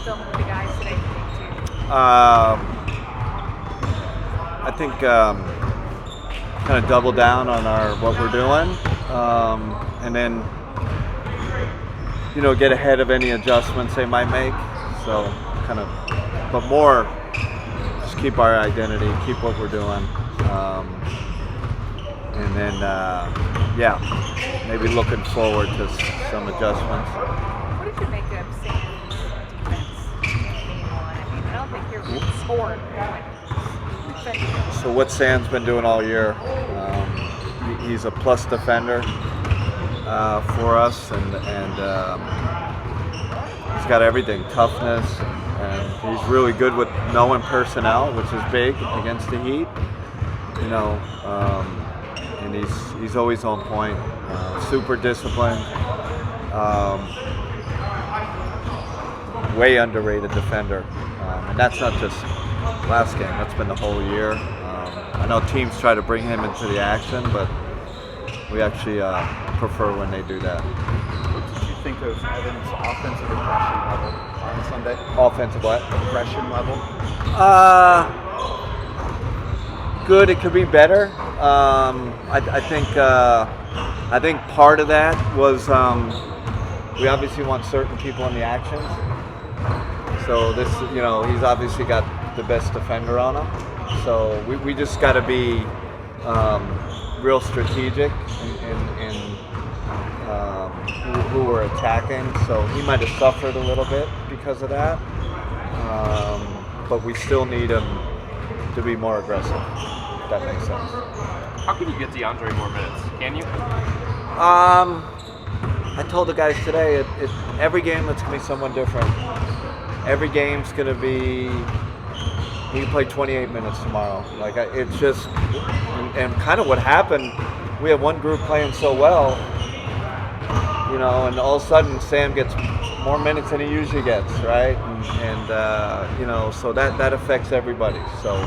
filming with the guys today too? I think kind of double down on what we're doing, and then get ahead of any adjustments they might make. So but more just keep our identity, keep what we're doing, and then maybe looking forward to some adjustments. What did you make of Sam's defense? I don't think you're scored. So what Sam's been doing all year, he's a plus defender for us, and he's got everything, toughness, and he's really good with knowing personnel, which is big against the Heat. And he's always on point, super disciplined, way underrated defender, and that's not just last game, that's been the whole year. I know teams try to bring him into the action, but we actually prefer when they do that. What did you think of Evan's offensive aggression level on Sunday? Offensive what? Aggression level? Good. It could be better. I think part of that was we obviously want certain people in the actions. So this, he's obviously got the best defender on him. So we just got to be real strategic in who we're attacking. So he might have suffered a little bit because of that. But we still need him to be more aggressive, if that makes sense. How can you get DeAndre more minutes? Can you? I told the guys today, every game it's going to be someone different. Every game's going to be, we can play 28 minutes tomorrow. It's just, and kind of what happened, we have one group playing so well, and all of a sudden Sam gets more minutes than he usually gets, right? And so that affects everybody. So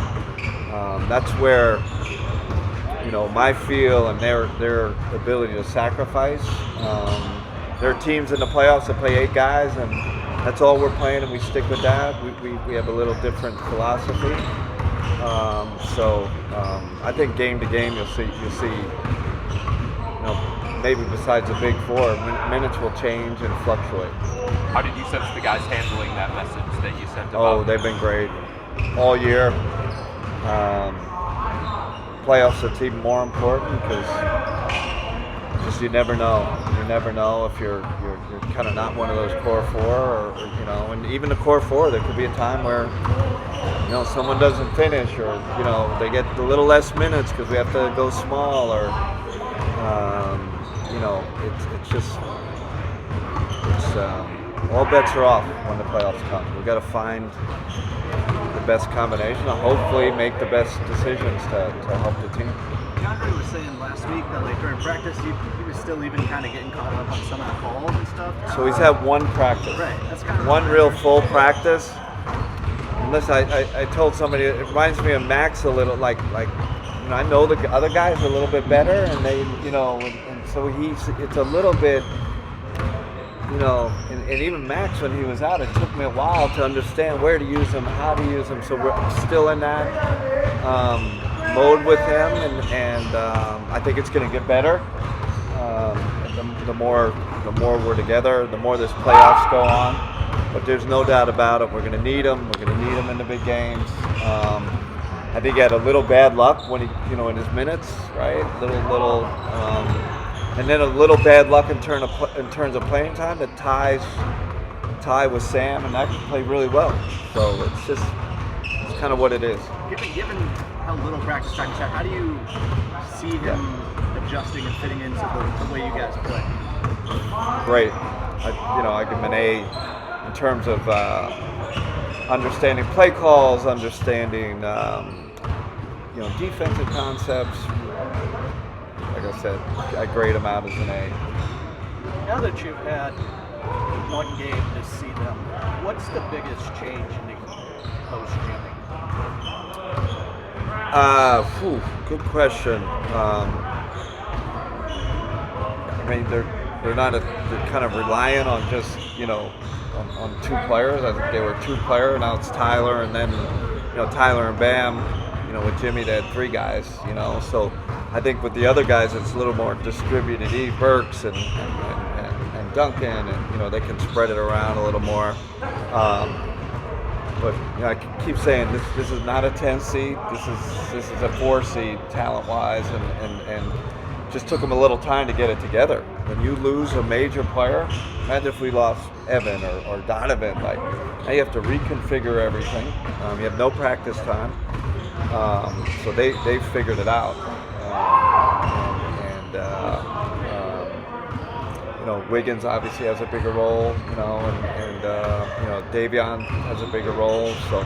that's where, my feel and their ability to sacrifice. There are teams in the playoffs that play 8 guys, and that's all we're playing, and we stick with that. We have a little different philosophy. I think game to game you'll see, maybe besides the big four, minutes will change and fluctuate. How did you sense the guys handling that message that you sent about? Oh, they've been great all year. Playoffs are even more important because you never know. You never know if you're kind of not one of those core four, or and even the core four, there could be a time where someone doesn't finish, or they get a little less minutes because we have to go small, or it's all bets are off when the playoffs come. We've got to find the best combination and hopefully make the best decisions to help the team. DeAndre was saying last week that during practice he was still even kind of getting caught up on some of the calls and stuff. So he's had one practice. Right. That's kind of one real full practice. Unless I told somebody, it reminds me of Max a little, like I know the other guys are a little bit better, and they, and so it's a little bit, and even Max, when he was out, it took me a while to understand where to use him, how to use him. So we're still in that mode with him, and I think it's going to get better. The more we're together, the more this playoffs go on. But there's no doubt about it. We're going to need him. We're going to need him in the big games. I think he had a little bad luck when he, in his minutes, right? And then a little bad luck in terms of playing time. The tie with Sam, and that can play really well. So it's kind of what it is. Given how little practice time he's had, how do you see him adjusting and fitting into the way you guys play? Great. I give him an A in terms of understanding play calls, understanding defensive concepts. Like I said, I grade him out as an A. Now that you've had one game to see them, what's the biggest change in the post-Jimmy? Good question. They're not they're kind of relying on just on two players. I think they were two-player. Now it's Tyler, and then Tyler and Bam. With Jimmy, they had three guys. So I think with the other guys, it's a little more distributed. Burks and Duncan, and they can spread it around a little more. But I keep saying this is not a 10 seed. This is a 4 seed talent-wise, and just took them a little time to get it together. When you lose a major player, imagine if we lost Evan or Donovan. Like, now you have to reconfigure everything. You have no practice time, so they figured it out. Wiggins obviously has a bigger role, and Davion has a bigger role. So,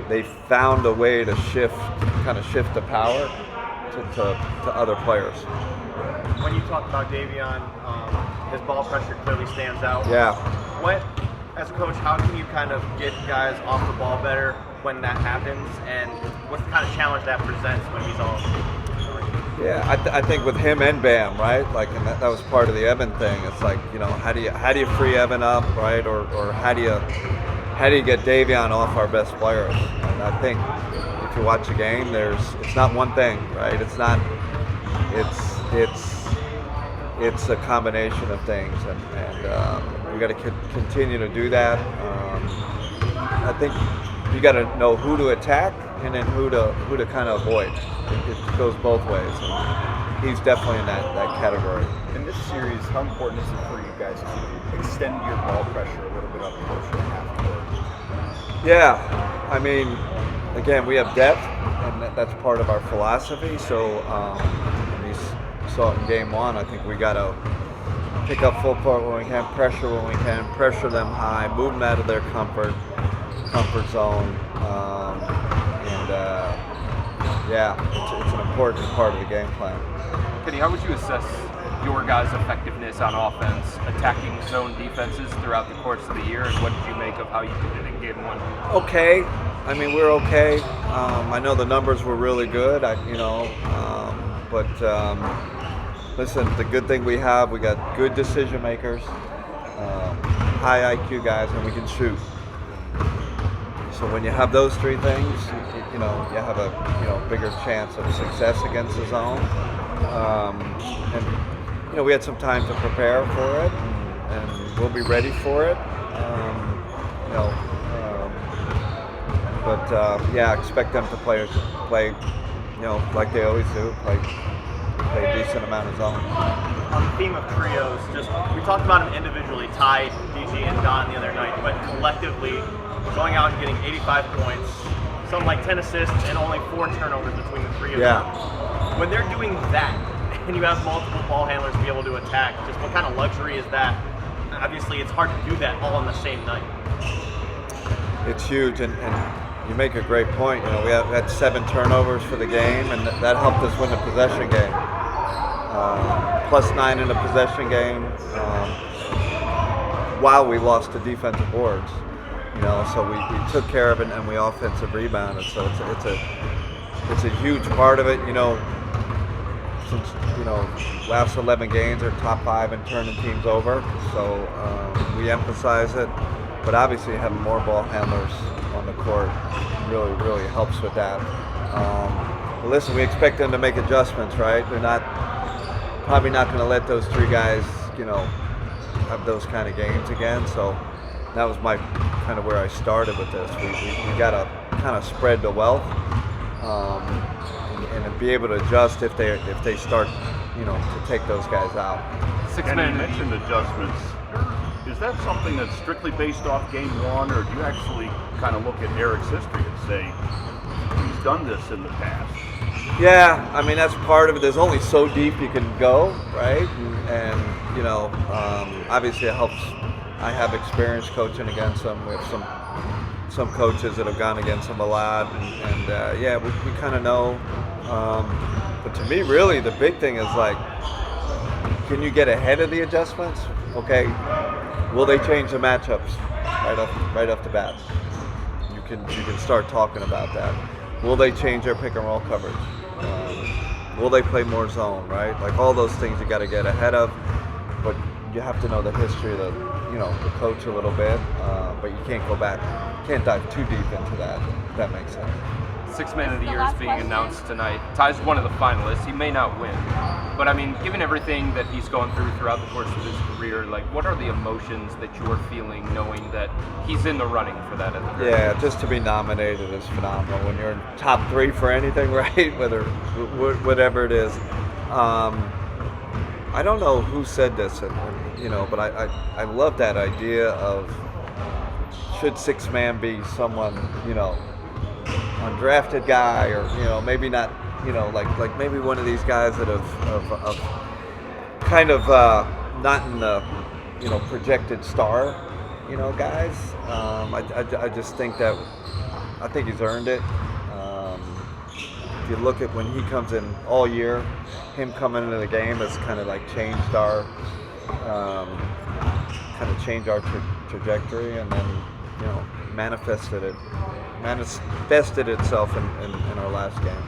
they found a way to shift the power to other players. When you talk about Davion, his ball pressure clearly stands out. Yeah. As a coach, how can you kind of get guys off the ball better when that happens, and what's the kind of challenge that presents when he's all? Yeah, I think with him and Bam, right? Like, and that was part of the Evan thing. It's like, how do you free Evan up, right? Or how do you get Davion off our best players? And I think if you watch a game, it's not one thing, right? It's not. It's a combination of things, and we got to continue to do that. I think you got to know who to attack and then who to kind of avoid. It goes both ways, and he's definitely in that category. In this series, how important is it for you guys to extend your ball pressure a little bit up closer to half court? Yeah, I mean, again, we have depth, and that's part of our philosophy. So you saw it in game one. I think we got to pick up full court when we can, pressure them high, move them out of their comfort zone, it's an important part of the game plan. Kenny, how would you assess your guys' effectiveness on offense, attacking zone defenses throughout the course of the year, and what did you make of how you did it in game one? Okay. I mean, we're okay. I know the numbers were really good. Listen, the good thing we got good decision makers, high IQ guys, and we can shoot. So when you have those three things, you have a bigger chance of success against the zone. And we had some time to prepare for it, and we'll be ready for it. Expect them to play, like they always do, play a decent amount of zone. On the theme of trios, we talked about them individually, Ty, DG, and Don the other night, but collectively going out and getting 85 points, something like 10 assists, and only 4 turnovers between the three of them. When they're doing that, and you have multiple ball handlers to be able to attack, just what kind of luxury is that? Obviously, it's hard to do that all on the same night. It's huge, and you make a great point. We had 7 turnovers for the game, and that helped us win the possession game. +9 in the possession game, while we lost the defensive boards. So we took care of it, and we offensive rebounded. So it's a huge part of it. Since last 11 games are top 5 in turning teams over. So we emphasize it, but obviously having more ball handlers on the court really helps with that. But listen, we expect them to make adjustments, right? They're probably not going to let those 3 guys, have those kind of games again. So that was my kind of where I started with this. We got to kind of spread the wealth, and be able to adjust if they start, to take those guys out. Kenny, you mentioned adjustments. Is that something that's strictly based off game one, or do you actually kind of look at Eric's history and say he's done this in the past? Yeah, I mean, that's part of it. There's only so deep you can go, right? And obviously it helps. I have experience coaching against them. We have some coaches that have gone against them a lot, and we kind of know. But to me, really, the big thing is like, can you get ahead of the adjustments? Okay, will they change the matchups right off the bat? You can start talking about that. Will they change their pick and roll coverage? Will they play more zone? Right, like all those things you got to get ahead of. But you have to know the history of the coach a little bit, but you can't go back, can't dive too deep into that. If that makes sense. Sixth Man of the Year is being announced tonight. Ty's one of the finalists. He may not win, but I mean, given everything that he's gone through throughout the course of his career, like, what are the emotions that you're feeling knowing that he's in the running for that? At the very Yeah, end? just to be nominated is phenomenal. When you're in top 3 for anything, right? Whatever it is. I don't know who said this, but I love that idea of should sixth man be someone, undrafted guy, or maybe not, like maybe one of these guys that have kind of not in the projected star, guys. I just think that I think he's earned it. If you look at when he comes in all year, him coming into the game has kind of like changed our trajectory, and then manifested itself in our last game.